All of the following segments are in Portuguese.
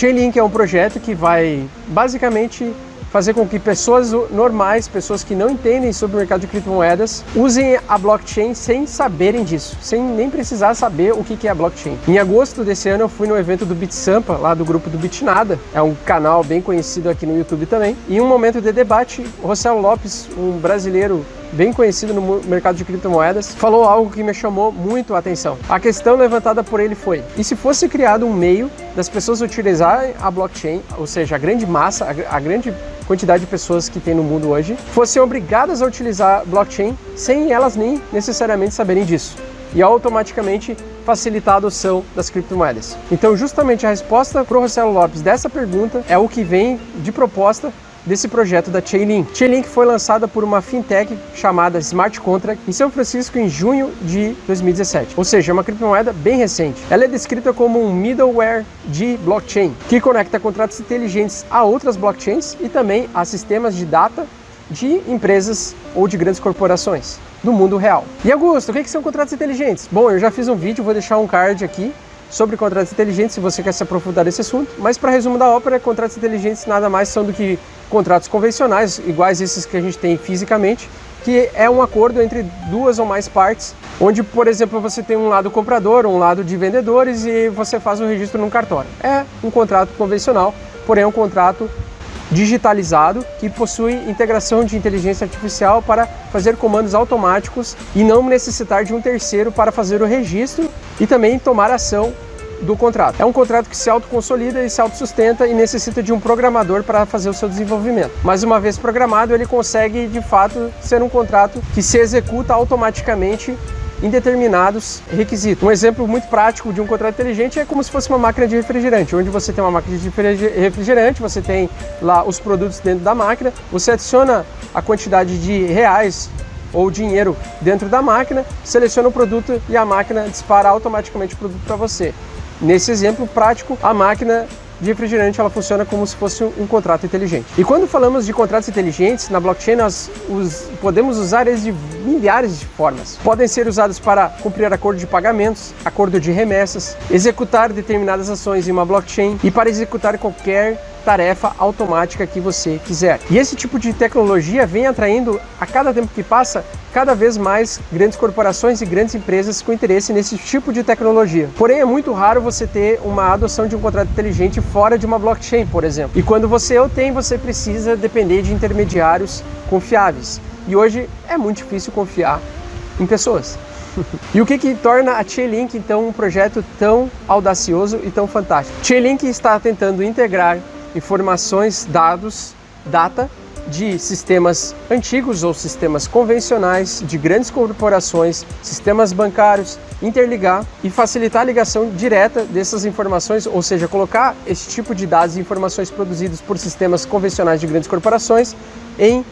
Chainlink é um projeto que vai basicamente fazer com que pessoas normais, pessoas que não entendem sobre o mercado de criptomoedas, usem a blockchain sem saberem disso, sem nem precisar saber o que é a blockchain. Em agosto desse ano eu fui no evento do BitSampa, lá do grupo do Bitnada, é um canal bem conhecido aqui no YouTube também, e em um momento de debate, o Rossello Lopes, um brasileiro bem conhecido no mercado de criptomoedas, falou algo que me chamou muito a atenção. A questão levantada por ele foi: e se fosse criado um meio das pessoas utilizarem a blockchain, ou seja, a grande massa, a grande quantidade de pessoas que tem no mundo hoje, fossem obrigadas a utilizar blockchain sem elas nem necessariamente saberem disso, e automaticamente facilitar a adoção das criptomoedas. Então, justamente a resposta para o Rossello Lopes dessa pergunta é o que vem de proposta desse projeto da Chainlink. Chainlink foi lançada por uma fintech chamada Smart Contract em São Francisco em junho de 2017, ou seja, é uma criptomoeda bem recente. Ela é descrita como um middleware de blockchain, que conecta contratos inteligentes a outras blockchains e também a sistemas de data de empresas ou de grandes corporações do mundo real. E Augusto, o que são contratos inteligentes? Bom, eu já fiz um vídeo, vou deixar um card aqui sobre contratos inteligentes, se você quer se aprofundar nesse assunto, mas para resumo da ópera, contratos inteligentes nada mais são do que contratos convencionais, iguais esses que a gente tem fisicamente, que é um acordo entre duas ou mais partes, onde, por exemplo, você tem um lado comprador, um lado de vendedores e você faz o registro num cartório. É um contrato convencional, porém é um contrato digitalizado que possui integração de inteligência artificial para fazer comandos automáticos e não necessitar de um terceiro para fazer o registro e também tomar ação do contrato. É um contrato que se autoconsolida e se autossustenta e necessita de um programador para fazer o seu desenvolvimento. Mas uma vez programado, ele consegue de fato ser um contrato que se executa automaticamente em determinados requisitos. Um exemplo muito prático de um contrato inteligente é como se fosse uma máquina de refrigerante, onde você tem uma máquina de refrigerante, você tem lá os produtos dentro da máquina, você adiciona a quantidade de reais ou dinheiro dentro da máquina, seleciona o produto e a máquina dispara automaticamente o produto para você. Nesse exemplo prático, a máquina de refrigerante ela funciona como se fosse um contrato inteligente. E quando falamos de contratos inteligentes, na blockchain nós podemos usar eles de milhares de formas. Podem ser usados para cumprir acordo de pagamentos, acordo de remessas, executar determinadas ações em uma blockchain e para executar qualquer tarefa automática que você quiser. E esse tipo de tecnologia vem atraindo, a cada tempo que passa, cada vez mais grandes corporações e grandes empresas com interesse nesse tipo de tecnologia. Porém, é muito raro você ter uma adoção de um contrato inteligente fora de uma blockchain, por exemplo. E quando você o tem, você precisa depender de intermediários confiáveis. E hoje é muito difícil confiar em pessoas. E o que torna a Chainlink, então, um projeto tão audacioso e tão fantástico? Chainlink está tentando integrar informações, dados, data de sistemas antigos ou sistemas convencionais de grandes corporações, sistemas bancários, interligar e facilitar a ligação direta dessas informações, ou seja, colocar esse tipo de dados e informações produzidos por sistemas convencionais de grandes corporações em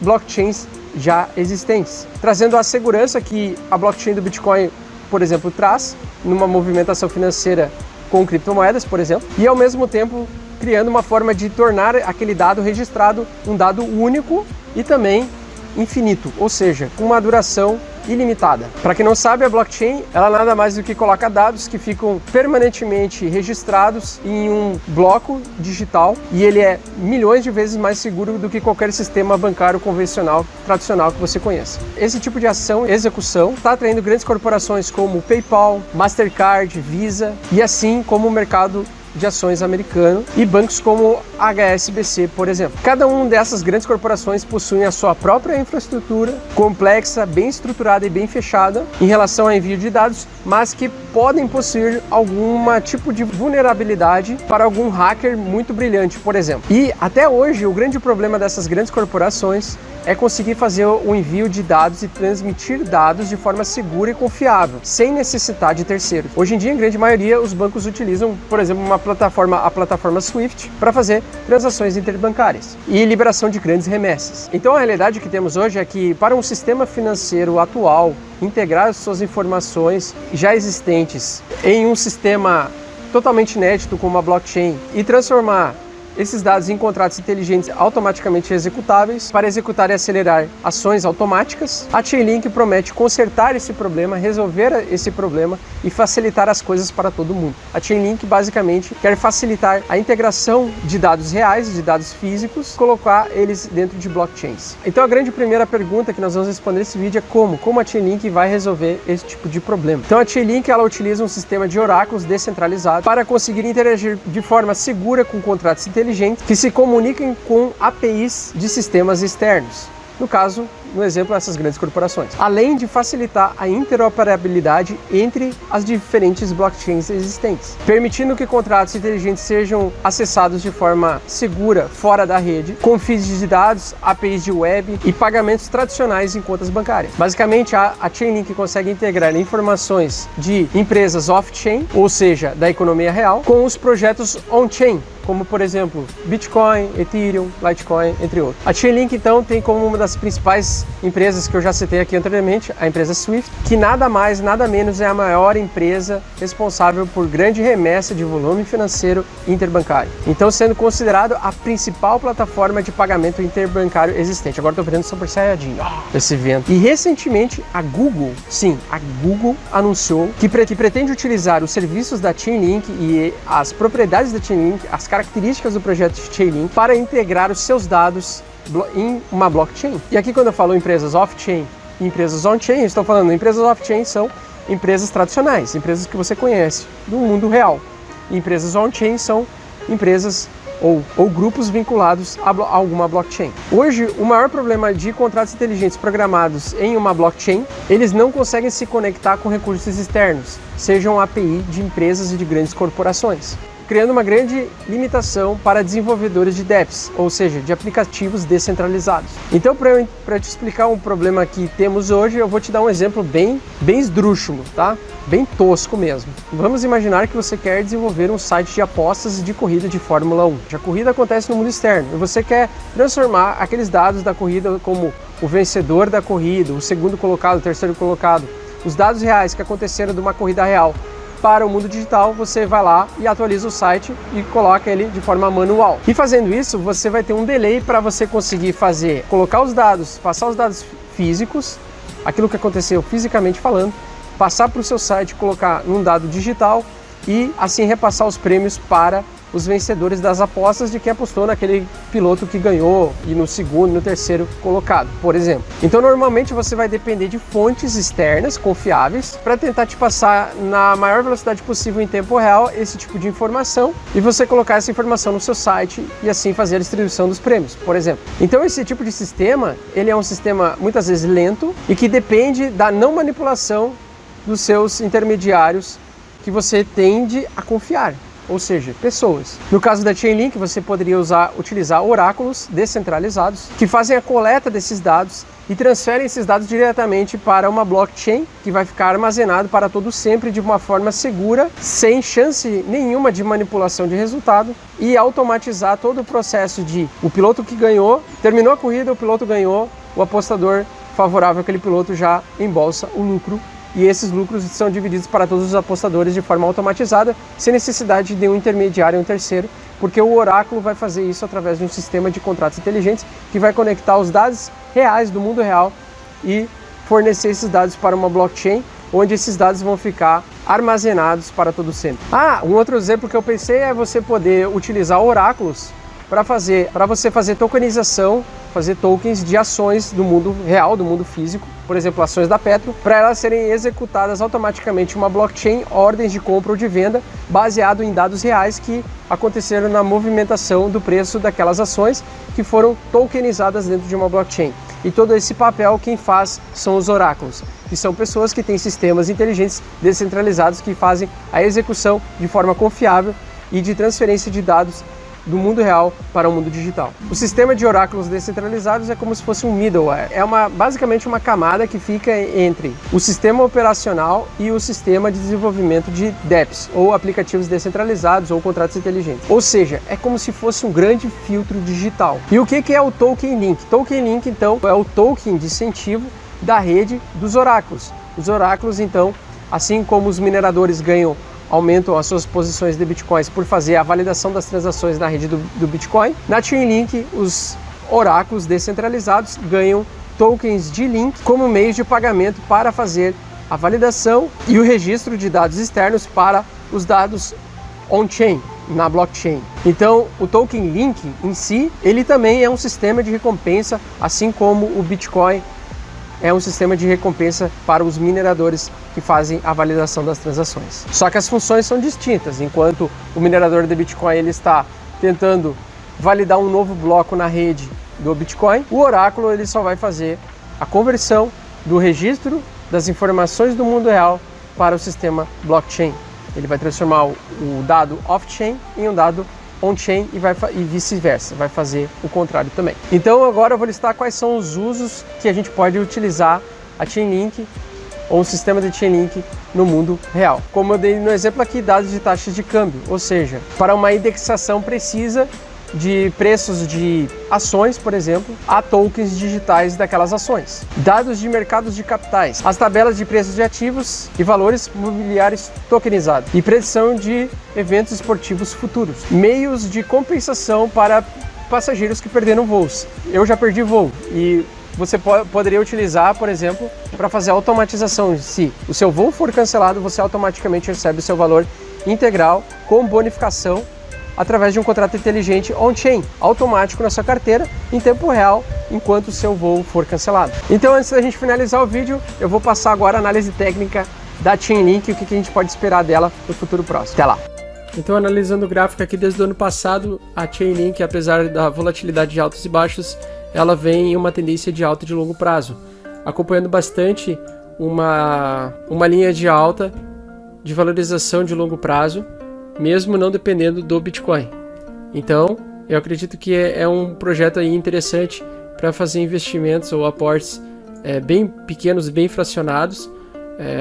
blockchains já existentes, trazendo a segurança que a blockchain do Bitcoin, por exemplo, traz numa movimentação financeira com criptomoedas, por exemplo, e ao mesmo tempo criando uma forma de tornar aquele dado registrado um dado único e também infinito, ou seja, com uma duração ilimitada. Para quem não sabe, a blockchain ela nada mais do que coloca dados que ficam permanentemente registrados em um bloco digital e ele é milhões de vezes mais seguro do que qualquer sistema bancário convencional, tradicional que você conheça. Esse tipo de ação, execução, está atraindo grandes corporações como PayPal, Mastercard, Visa e assim como o mercado de ações americano e bancos como HSBC, por exemplo. Cada uma dessas grandes corporações possuem a sua própria infraestrutura complexa, bem estruturada e bem fechada em relação ao envio de dados, mas que podem possuir algum tipo de vulnerabilidade para algum hacker muito brilhante, por exemplo. E até hoje o grande problema dessas grandes corporações é conseguir fazer o envio de dados e transmitir dados de forma segura e confiável, sem necessitar de terceiros. Hoje em dia, em grande maioria, os bancos utilizam, por exemplo, a plataforma SWIFT para fazer transações interbancárias e liberação de grandes remessas. Então, a realidade que temos hoje é que, para um sistema financeiro atual, integrar suas informações já existentes em um sistema totalmente inédito como a blockchain e transformar esses dados em contratos inteligentes automaticamente executáveis para executar e acelerar ações automáticas. A Chainlink promete consertar esse problema, resolver esse problema e facilitar as coisas para todo mundo. A Chainlink basicamente quer facilitar a integração de dados reais, de dados físicos, colocar eles dentro de blockchains. Então a grande primeira pergunta que nós vamos responder nesse vídeo é como a Chainlink vai resolver esse tipo de problema. Então a Chainlink ela utiliza um sistema de oráculos descentralizado para conseguir interagir de forma segura com contratos inteligentes que se comuniquem com APIs de sistemas externos. No caso, no exemplo, essas grandes corporações. Além de facilitar a interoperabilidade entre as diferentes blockchains existentes, permitindo que contratos inteligentes sejam acessados de forma segura fora da rede, com feeds de dados, APIs de web e pagamentos tradicionais em contas bancárias. Basicamente, a Chainlink consegue integrar informações de empresas off-chain, ou seja, da economia real, com os projetos on-chain, como por exemplo Bitcoin, Ethereum, Litecoin, entre outros. A Chainlink então tem como uma das principais empresas que eu já citei aqui anteriormente, a empresa Swift, que nada mais, nada menos é a maior empresa responsável por grande remessa de volume financeiro interbancário. Então sendo considerado a principal plataforma de pagamento interbancário existente. Agora estou vendo super saiyajin esse evento. E recentemente a Google, sim, a Google anunciou que pretende utilizar os serviços da Chainlink e as propriedades da Chainlink, as características do projeto Chainlink para integrar os seus dados em uma blockchain. E aqui quando eu falo empresas off-chain e empresas on-chain, eu estou falando empresas off-chain são empresas tradicionais, empresas que você conhece do mundo real. E empresas on-chain são empresas ou grupos vinculados a alguma blockchain. Hoje, o maior problema de contratos inteligentes programados em uma blockchain, eles não conseguem se conectar com recursos externos, sejam API de empresas e de grandes corporações, criando uma grande limitação para desenvolvedores de dApps, ou seja, de aplicativos descentralizados. Então, para te explicar um problema que temos hoje, eu vou te dar um exemplo bem esdrúxulo, tá? Bem tosco mesmo. Vamos imaginar que você quer desenvolver um site de apostas de corrida de Fórmula 1. A corrida acontece no mundo externo e você quer transformar aqueles dados da corrida como o vencedor da corrida, o segundo colocado, o terceiro colocado, os dados reais que aconteceram de uma corrida real para o mundo digital, você vai lá e atualiza o site e coloca ele de forma manual. E fazendo isso, você vai ter um delay para você conseguir colocar os dados, passar os dados físicos, aquilo que aconteceu fisicamente falando, passar para o seu site, colocar num dado digital e assim repassar os prêmios para os vencedores das apostas de quem apostou naquele piloto que ganhou e no segundo, no terceiro colocado, por exemplo. Então normalmente você vai depender de fontes externas confiáveis para tentar te passar na maior velocidade possível em tempo real esse tipo de informação e você colocar essa informação no seu site e assim fazer a distribuição dos prêmios, por exemplo. Então esse tipo de sistema, ele é um sistema muitas vezes lento e que depende da não manipulação dos seus intermediários que você tende a confiar, ou seja, pessoas. No caso da Chainlink, você poderia utilizar oráculos descentralizados que fazem a coleta desses dados e transferem esses dados diretamente para uma blockchain que vai ficar armazenado para todo sempre de uma forma segura, sem chance nenhuma de manipulação de resultado e automatizar todo o processo de o piloto que ganhou, terminou a corrida, o piloto ganhou, o apostador favorável àquele piloto já embolsa o lucro. E esses lucros são divididos para todos os apostadores de forma automatizada, sem necessidade de um intermediário, um terceiro, porque o oráculo vai fazer isso através de um sistema de contratos inteligentes que vai conectar os dados reais do mundo real e fornecer esses dados para uma blockchain, onde esses dados vão ficar armazenados para todo sempre. Um outro exemplo que eu pensei é você poder utilizar oráculos para você fazer tokenização, fazer tokens de ações do mundo real, do mundo físico, por exemplo, ações da Petro, para elas serem executadas automaticamente em uma blockchain, ordens de compra ou de venda, baseado em dados reais que aconteceram na movimentação do preço daquelas ações que foram tokenizadas dentro de uma blockchain. E todo esse papel quem faz são os oráculos, que são pessoas que têm sistemas inteligentes descentralizados que fazem a execução de forma confiável e de transferência de dados do mundo real para o mundo digital. O sistema de oráculos descentralizados é como se fosse um middleware. É basicamente uma camada que fica entre o sistema operacional e o sistema de desenvolvimento de dApps, ou aplicativos descentralizados, ou contratos inteligentes. Ou seja, é como se fosse um grande filtro digital. E o que é o Token Link? Token Link, então, é o token de incentivo da rede dos oráculos. Os oráculos, então, assim como os mineradores ganham aumentam as suas posições de Bitcoins por fazer a validação das transações na rede do Bitcoin. Na Chainlink, os oráculos descentralizados ganham tokens de link como meio de pagamento para fazer a validação e o registro de dados externos para os dados on-chain, na blockchain. Então, o token link em si, ele também é um sistema de recompensa, assim como o Bitcoin é um sistema de recompensa para os mineradores que fazem a validação das transações. Só que as funções são distintas. Enquanto o minerador de Bitcoin ele está tentando validar um novo bloco na rede do Bitcoin, o oráculo ele só vai fazer a conversão do registro das informações do mundo real para o sistema blockchain. Ele vai transformar o dado off-chain em um dado on-chain e vice-versa, vai fazer o contrário também. Então agora eu vou listar quais são os usos que a gente pode utilizar a Chainlink ou um sistema de Chainlink no mundo real. Como eu dei no exemplo aqui, dados de taxas de câmbio, ou seja, para uma indexação precisa de preços de ações, por exemplo, a tokens digitais daquelas ações. Dados de mercados de capitais, as tabelas de preços de ativos e valores mobiliários tokenizados e predição de eventos esportivos futuros. Meios de compensação para passageiros que perderam voos. Eu já perdi voo e você poderia utilizar, por exemplo, para fazer a automatização. Se o seu voo for cancelado, você automaticamente recebe o seu valor integral com bonificação através de um contrato inteligente on-chain, automático na sua carteira, em tempo real, enquanto o seu voo for cancelado. Então, antes da gente finalizar o vídeo, eu vou passar agora a análise técnica da Chainlink e o que a gente pode esperar dela no futuro próximo. Até lá! Então, analisando o gráfico aqui desde o ano passado, a Chainlink, apesar da volatilidade de altos e baixos, ela vem em uma tendência de alta de longo prazo, acompanhando bastante uma linha de alta de valorização de longo prazo, mesmo não dependendo do Bitcoin. Então, eu acredito que é um projeto aí interessante para fazer investimentos ou aportes bem pequenos, bem fracionados,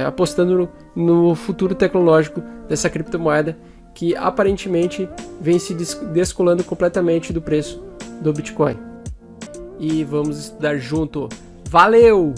apostando no futuro tecnológico dessa criptomoeda que aparentemente vem se descolando completamente do preço do Bitcoin. E vamos estudar junto. Valeu!